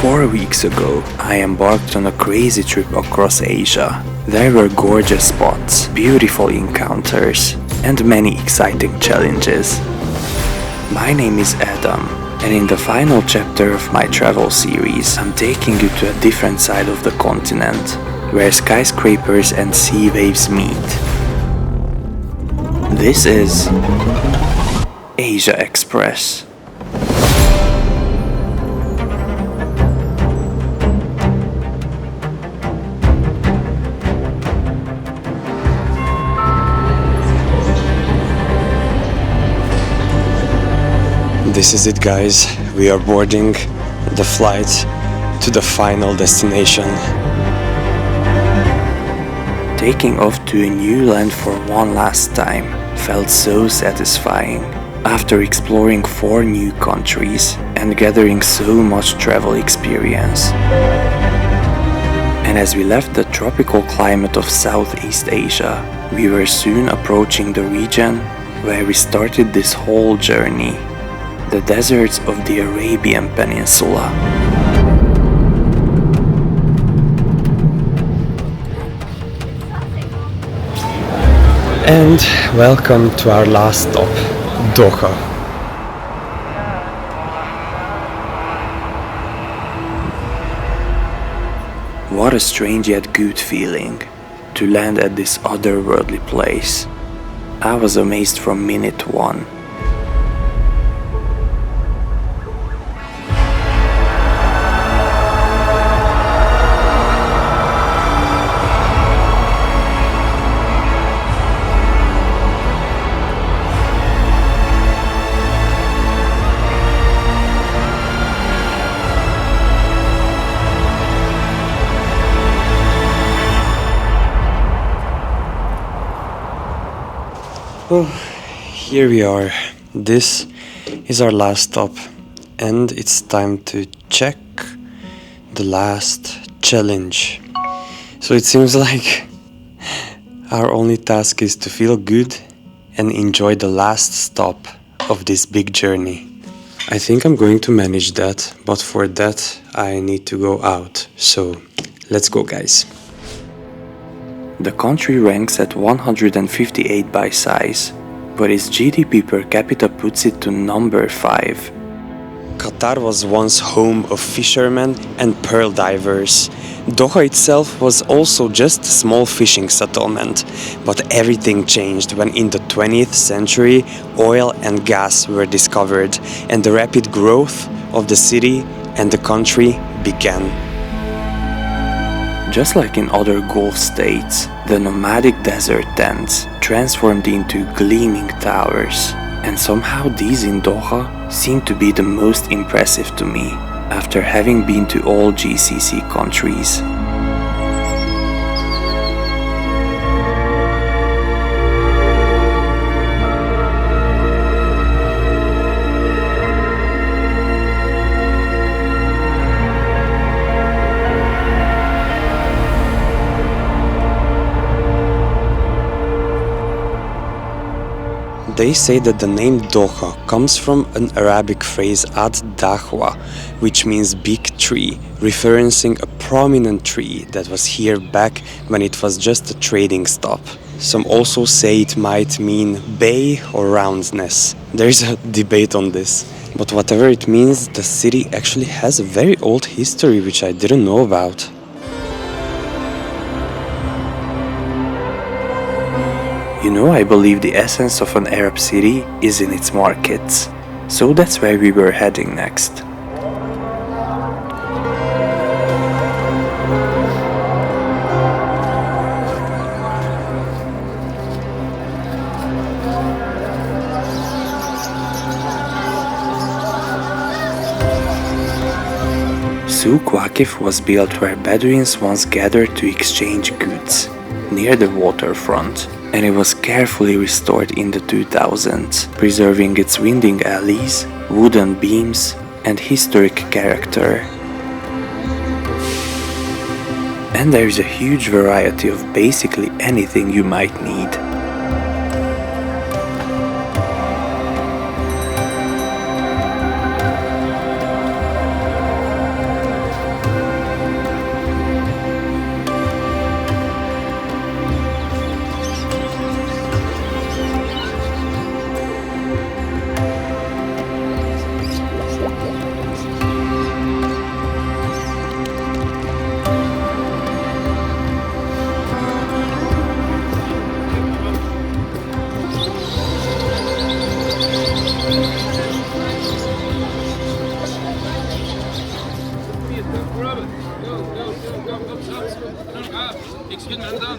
4 weeks ago, I embarked on a crazy trip across Asia. There were gorgeous spots, beautiful encounters, and many exciting challenges. My name is Adam, and in the final chapter of my travel series, I'm taking you to a different side of the continent, where skyscrapers and sea waves meet. This is Asia Express. This is it, guys. We are boarding the flight to the final destination. Taking off to a new land for one last time felt so satisfying. After exploring 4 new countries and gathering so much travel experience. And as we left the tropical climate of Southeast Asia, we were soon approaching the region where we started this whole journey. The deserts of the Arabian Peninsula. And welcome to our last stop, Doha. What a strange yet good feeling to land at this otherworldly place. I was amazed from minute one. Well, here we are. This is our last stop, and it's time to check the last challenge. So it seems like our only task is to feel good and enjoy the last stop of this big journey. I think I'm going to manage that, but for that I need to go out. So let's go, guys. The country ranks at 158 by size, but its GDP per capita puts it to number 5. Qatar was once home of fishermen and pearl divers. Doha itself was also just a small fishing settlement, but everything changed when in the 20th century oil and gas were discovered and the rapid growth of the city and the country began. Just like in other Gulf states, the nomadic desert tents transformed into gleaming towers, and somehow these in Doha seem to be the most impressive to me, after having been to all GCC countries. They say that the name Doha comes from an Arabic phrase ad-dahwa, which means big tree, referencing a prominent tree that was here back when it was just a trading stop. Some also say it might mean bay or roundness. There's a debate on this. But whatever it means, the city actually has a very old history which I didn't know about. You know, I believe the essence of an Arab city is in its markets, so that's where we were heading next. Souk Waqif was built where Bedouins once gathered to exchange goods, near the waterfront, and it was carefully restored in the 2000s, preserving its winding alleys, wooden beams, and historic character. And there is a huge variety of basically anything you might need.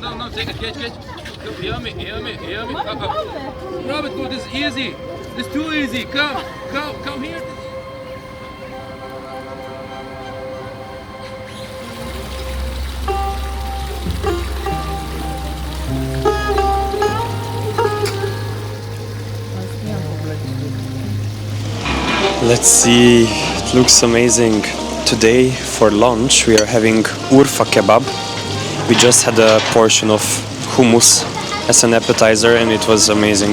no, take it, catch. Hear me. Come. Robert, go, this is easy. This is too easy. Come here. Let's see, it looks amazing. Today for lunch we are having Urfa kebab. We just had a portion of hummus as an appetizer and it was amazing.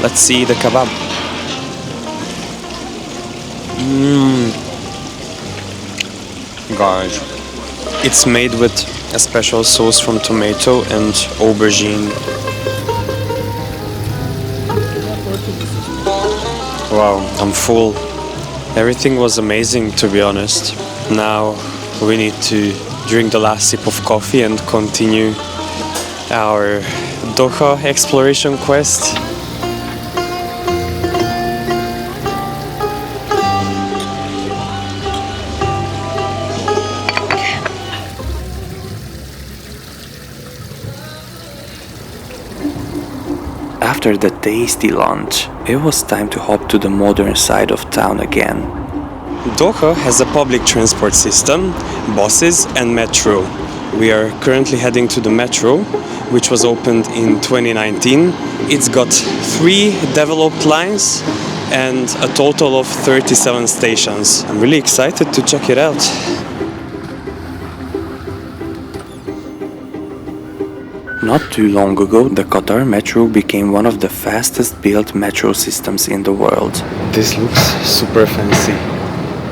Let's see the kebab. Guys, it's made with a special sauce from tomato and aubergine. Wow, I'm full. Everything was amazing, to be honest. Now we need to drink the last sip of coffee and continue our Doha exploration quest. After the tasty lunch, it was time to hop to the modern side of town again. Doha has a public transport system, buses and metro. We are currently heading to the metro, which was opened in 2019. It's got 3 developed lines and a total of 37 stations. I'm really excited to check it out. Not too long ago, the Qatar metro became one of the fastest built metro systems in the world. This looks super fancy.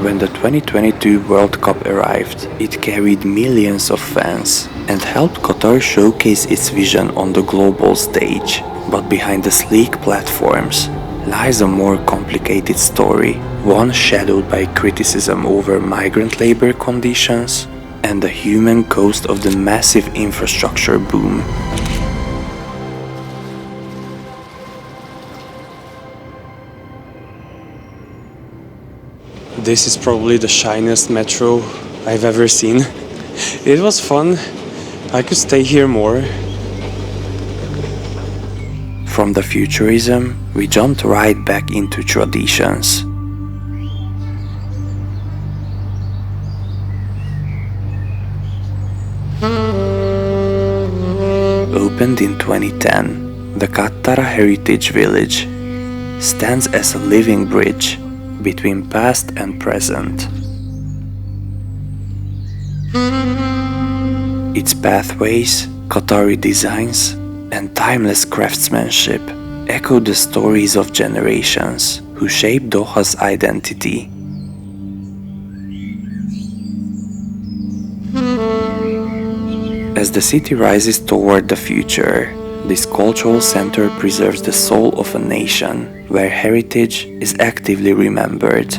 When the 2022 World Cup arrived, it carried millions of fans and helped Qatar showcase its vision on the global stage. But behind the sleek platforms lies a more complicated story, one shadowed by criticism over migrant labor conditions and the human cost of the massive infrastructure boom. This is probably the shiniest metro I've ever seen. It was fun. I could stay here more. From the futurism, we jumped right back into traditions. Opened in 2010, the Qatar Heritage Village stands as a living bridge between past and present. Its pathways, Qatari designs, and timeless craftsmanship echo the stories of generations who shaped Doha's identity. As the city rises toward the future, this cultural center preserves the soul of a nation, where heritage is actively remembered.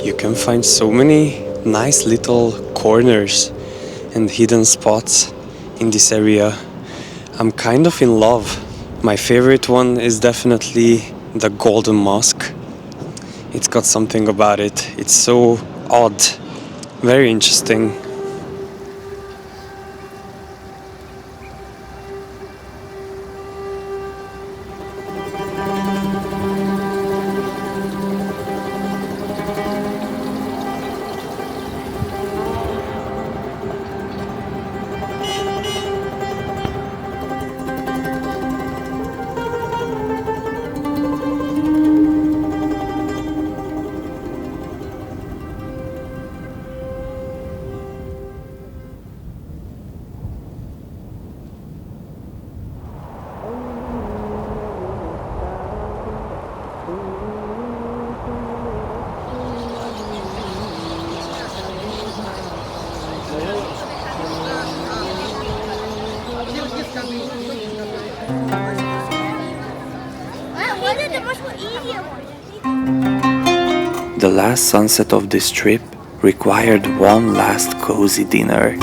You can find so many nice little corners and hidden spots in this area. I'm kind of in love. My favorite one is definitely the Golden Mosque. It's got something about it. It's so odd, very interesting. The last sunset of this trip required one last cozy dinner.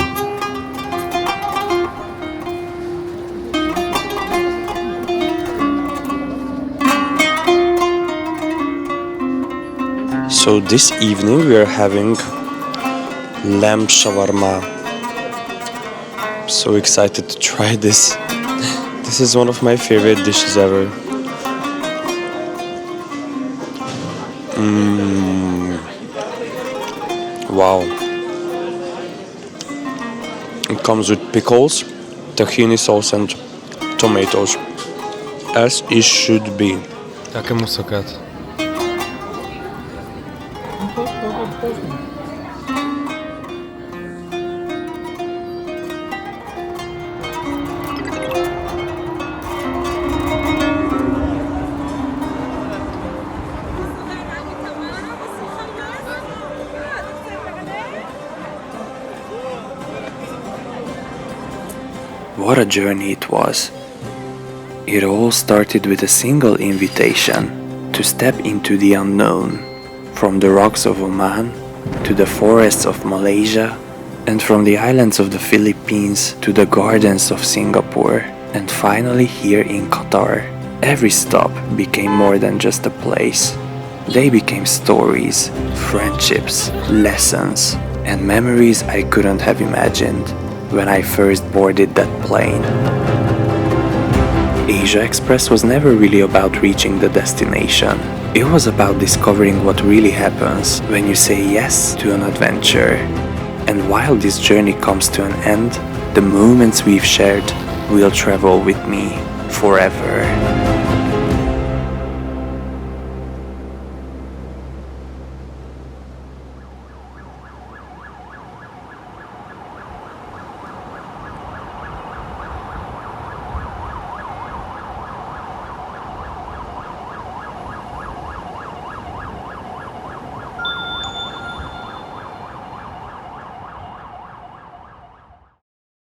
So this evening we are having lamb shawarma. So excited to try this. This is one of my favorite dishes ever. Wow. It comes with pickles, tahini sauce and tomatoes. As it should be. Jakie musokat? What a journey it was. It all started with a single invitation to step into the unknown, from the rocks of Oman to the forests of Malaysia, and from the islands of the Philippines to the gardens of Singapore, and finally here in Qatar. Every stop became more than just a place. They became stories, friendships, lessons, and memories I couldn't have imagined when I first boarded that plane. Asia Express was never really about reaching the destination. It was about discovering what really happens when you say yes to an adventure. And while this journey comes to an end, the moments we've shared will travel with me forever.